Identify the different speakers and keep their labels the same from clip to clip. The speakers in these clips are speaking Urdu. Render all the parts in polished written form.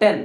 Speaker 1: 10।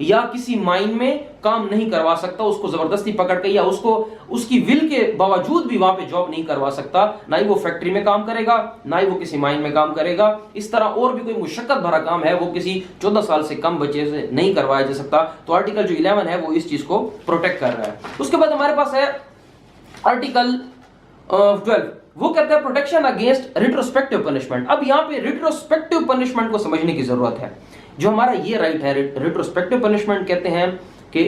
Speaker 1: یا کسی مائن میں کام نہیں کروا سکتا، اس کو زبردستی پکڑ کے یا اس کو اس کی ول کے باوجود بھی وہاں پہ جاب نہیں کروا سکتا، نہ ہی وہ فیکٹری میں کام کرے گا، نہ ہی وہ کسی مائن میں کام کرے گا۔ اس طرح اور بھی کوئی مشقت بھرا کام ہے وہ کسی 14 سال سے کم بچے سے نہیں کروایا جا سکتا۔ تو آرٹیکل جو 11 ہے وہ اس چیز کو پروٹیکٹ کر رہا ہے۔ اس کے بعد ہمارے پاس ہے آرٹیکل 12، وہ کہتا ہے پروٹیکشن اگینسٹ ریٹروسپیکٹیو پنشمنٹ۔ اب یہاں پہ ریٹروسپیکٹیو پنشمنٹ کو سمجھنے کی ضرورت ہے۔ جو ہمارا یہ رائٹ ہے، ریٹروسپیکٹیو پنشمنٹ کہتے ہیں کہ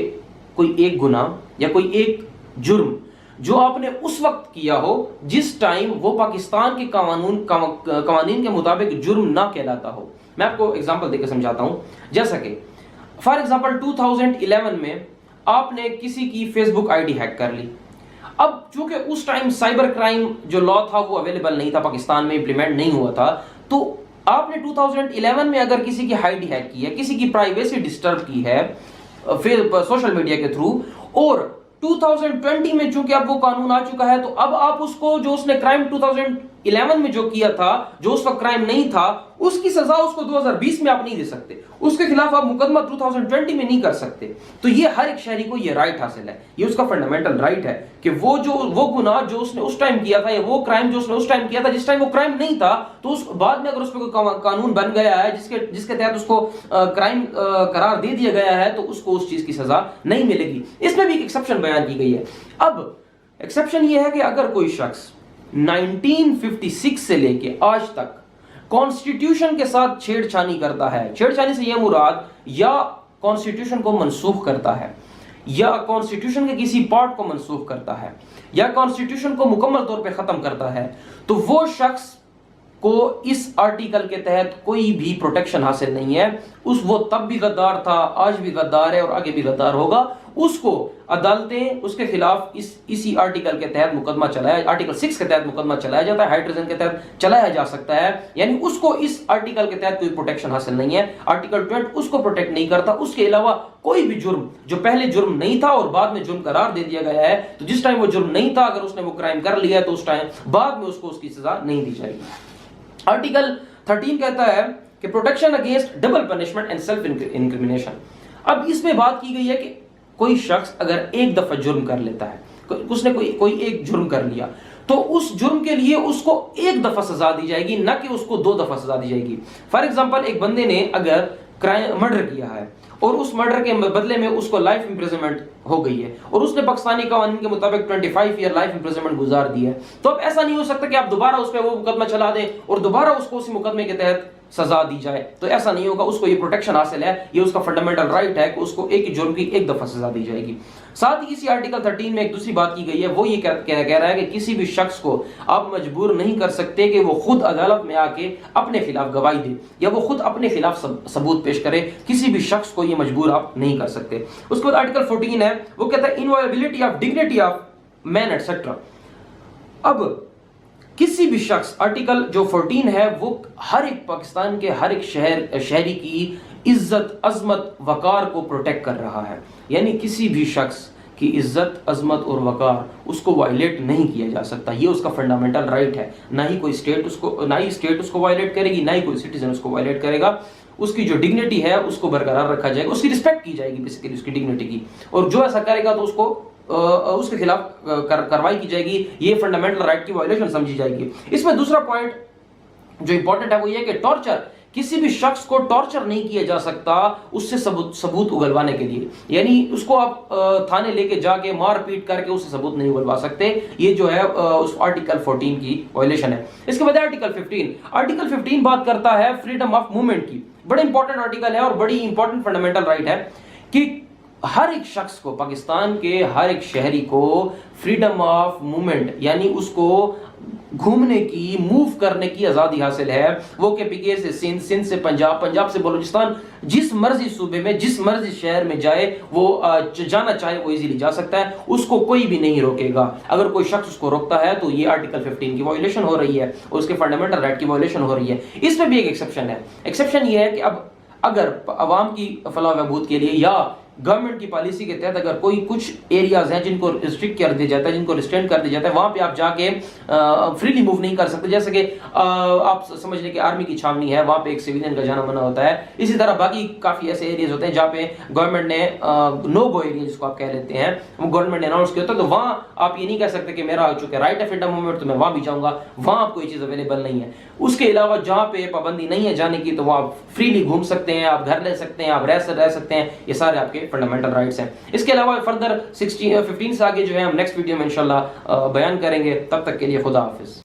Speaker 1: کوئی ایک گناہ یا کوئی ایک جرم جو آپ نے اس وقت کیا ہو جس ٹائم وہ پاکستان کے قوانین کے مطابق جرم نہ کہلاتا ہو۔ میں آپ کو ایگزامپل دے کے سمجھاتا ہوں۔ جیسا کہ فار ایگزامپل 2011 میں آپ نے کسی کی Facebook I D hack کر لی۔ اب چونکہ اس ٹائم سائبر کرائم جو لا تھا وہ اویلیبل نہیں تھا، پاکستان میں امپلیمنٹ نہیں ہوا تھا، تو آپ نے 2011 میں اگر کسی کی آئی ڈی ہیک کی ہے، کسی کی پرائیویسی ڈسٹرب کی ہے سوشل میڈیا کے تھرو، اور 2020 میں چونکہ اب وہ قانون آ چکا ہے، تو اب آپ اس کو جو اس نے کرائم 2011 میں جو کیا تھا، جو اس وقت کرائم نہیں تھا، اس کی سزا اس کو 2020 میں آپ نہیں دے سکتے، اس کے خلاف آپ مقدمہ 2020 میں نہیں کر سکتے۔ تو یہ ہر ایک شہری کو یہ رائٹ حاصل ہے، یہ اس کا فنڈامنٹل رائٹ ہے کہ وہ گناہ جو اس نے اس ٹائم کیا تھا یا وہ کرائم جو اس نے اس ٹائم کیا تھا جس ٹائم وہ کرائم نہیں تھا، تو اس بعد میں اگر اس پہ کوئی قانون بن گیا ہے جس کے تحت اس کو کرائم قرار دے دیا گیا ہے، تو اس کو اس چیز کی سزا نہیں ملے گی۔ اس میں بھی ایک ایکسیپشن بیان کی گئی ہے۔ اب ایکسیپشن یہ ہے کہ اگر کوئی شخص 1956 سے لے کے آج تک کانسٹیٹیوشن کے ساتھ چھیڑ چھانی کرتا ہے، چھیڑ چھانی سے یہ مراد یا کانسٹیٹیوشن کو منسوخ کرتا ہے، یا کانسٹیٹیوشن کے کسی پارٹ کو منسوخ کرتا ہے، یا کانسٹیٹیوشن کو مکمل طور پہ ختم کرتا ہے، تو وہ شخص کو اس آرٹیکل کے تحت کوئی بھی پروٹیکشن حاصل نہیں ہے۔ وہ تب بھی غدار تھا، آج بھی غدار ہے اور آگے بھی غدار ہوگا۔ اس کو عدالتیں اس کے خلاف اسی آرٹیکل کے تحت مقدمہ آرٹیکل 6 کے تحت مقدمہ چلایا جاتا ہے، ہائی ٹریزن کے تحت چلایا جا سکتا ہے، یعنی اس کو اس آرٹیکل کے تحت کوئی پروٹیکشن حاصل نہیں ہے۔ آرٹیکل 12 اس کو پروٹیکٹ نہیں کرتا۔ اس کے علاوہ کوئی بھی جرم جو پہلے جرم نہیں تھا اور بعد میں جرم قرار دے دیا گیا ہے، تو جس ٹائم وہ جرم نہیں تھا اگر اس نے وہ کرائم کر لیا ہے تو اس ٹائم بعد میں اس کو اس کی سزا نہیں دی جائے گی۔ آرٹیکل 13 کہتا ہے کہ protection against double punishment and self incrimination. اب اس میں بات کی گئی ہے کہ کوئی شخص اگر ایک دفعہ جرم کر لیتا ہے، اس نے کوئی ایک جرم کر لیا، تو اس جرم کے لیے اس کو ایک دفعہ سزا دی جائے گی، نہ کہ اس کو 2 دفعہ سزا دی جائے گی۔ فار ایگزامپل ایک بندے نے اگر مرڈر کیا ہے اور اس مرڈر کے بدلے میں اس کو لائف امپریزنمنٹ ہو گئی ہے اور اس نے پاکستانی قوانین کے مطابق 25 ایئر لائف امپریزنمنٹ گزار دی ہے، تو اب ایسا نہیں ہو سکتا کہ آپ دوبارہ اس پہ وہ مقدمہ چلا دیں اور دوبارہ اس کو اسی مقدمے کے تحت سزا دی جائے، تو ایسا نہیں ہوگا۔ اس کو یہ پروٹیکشن حاصل ہے، یہ اس کا فنڈامنٹل رائٹ ہے کہ اس کو ایک ہی جرم کی ایک دفعہ سزا دی جائے گی۔ ساتھ ہی اسی آرٹیکل 13 میں ایک دوسری بات کی گئی ہے، وہ یہ کہہ رہا ہے کہ کسی بھی شخص کو آپ مجبور نہیں کر سکتے کہ وہ خود عدالت میں آ کے اپنے خلاف گواہی دے یا وہ خود اپنے خلاف ثبوت پیش کرے، کسی بھی شخص کو یہ مجبور آپ نہیں کر سکتے۔ اس کے بعد آرٹیکل 14 ہے، وہ کہتا ہے inviolability of dignity of man etcetera. اب کسی بھی شخص، آرٹیکل جو 14 ہے وہ ہر ایک پاکستان کے ہر ایک شہری کی عزت، عظمت، وقار کو پروٹیکٹ کر رہا ہے، یعنی کسی بھی شخص کی عزت، عظمت اور وقار اس کو وائلیٹ نہیں کیا جا سکتا، یہ اس کا فنڈامنٹل رائٹ ہے۔ نہ ہی کوئی اسٹیٹ اس کو وائلیٹ کرے گی، نہ ہی کوئی سٹیزن اس کو وائلیٹ کرے گا۔ اس کی جو ڈگنیٹی ہے اس کو برقرار رکھا جائے گا، اس کی رسپیکٹ کی جائے گی بیسیکلی اس کی ڈگنیٹی کی، اور جو ایسا کرے گا تو اس کے خلاف کارروائی کی جائے گی، یہ فنڈامنٹل رائٹ کی وائلیشن سمجھی جائے گی۔ اس میں دوسرا پوائنٹ جو امپورٹنٹ ہے وہ یہ کہ ٹارچر، کسی بھی شخص کو ٹارچر نہیں کیا جا سکتا اس سے ثبوت اگلوانے کے لیے، یعنی اس کو آپ تھانے لے کے جا کے مار پیٹ کر کے اس سے ثبوت نہیں اگلوا سکتے، یہ جو ہے اس آرٹیکل 14 کی وائلیشن ہے۔ اس کے بعد آرٹیکل 15 بات کرتا ہے فریڈم آف موومنٹ کی، بڑا امپورٹنٹ آرٹیکل ہے اور بڑی امپورٹنٹ فنڈامنٹل رائٹ ہے کہ ہر ایک شخص کو، پاکستان کے ہر ایک شہری کو فریڈم آف موومنٹ، یعنی اس کو گھومنے کی، موو کرنے کی آزادی حاصل ہے۔ وہ کہ پی کے سے سندھ سے پنجاب، پنجاب سے بلوچستان، جس مرضی صوبے میں، جس مرضی شہر میں جائے، وہ جانا چاہے وہ ایزیلی جا سکتا ہے، اس کو کوئی بھی نہیں روکے گا۔ اگر کوئی شخص اس کو روکتا ہے تو یہ آرٹیکل 15 کی وائلیشن ہو رہی ہے اور اس کے فنڈامنٹل رائٹ کی وائلیشن ہو رہی ہے۔ اس میں بھی ایک ایکسیپشن ہے، ایکسیپشن یہ ہے کہ اب اگر عوام کی فلاح و بہبود کے لیے یا گورنمنٹ کی پالیسی کے تحت اگر کوئی کچھ ایریاز ہیں جن کو ریسٹرکٹ کر دیا جاتا ہے، جن کو ریسٹرینٹ کر دیا جاتا ہے، وہاں پہ آپ جا کے فریلی موو نہیں کر سکتے. جیسے کہ آپ سمجھ لیں کہ آرمی کی چھاونی ہے، وہاں پہ ایک سویلین کا جانا منع ہوتا ہے. اسی طرح باقی کافی ایسے ایریاز ہوتے ہیں جہاں پہ گورنمنٹ نے نو گو ایریا جس کو آپ کہہ لیتے ہیں وہ گورنمنٹ نے اناؤنس کیا ہوتا ہے، تو وہاں آپ یہ نہیں کہہ سکتے کہ میرا چونکہ رائٹ ہے فریڈم موومنٹ تو میں وہاں بھی جاؤں گا، وہاں آپ کو یہ چیز اویلیبل نہیں ہے. اس کے علاوہ جہاں پہ پابندی نہیں ہے جانے کی تو وہ آپ فریلی گھوم سکتے ہیں، آپ گھر لے سکتے ہیں، آپ رہ سکتے ہیں. یہ سارے آپ کے فنڈامنٹل رائٹس ہیں. اس کے علاوہ فردر 15 سے آگے جو ہے ہم نیکسٹ ویڈیو میں انشاءاللہ بیان کریں گے. تب تک کے لیے خدا حافظ.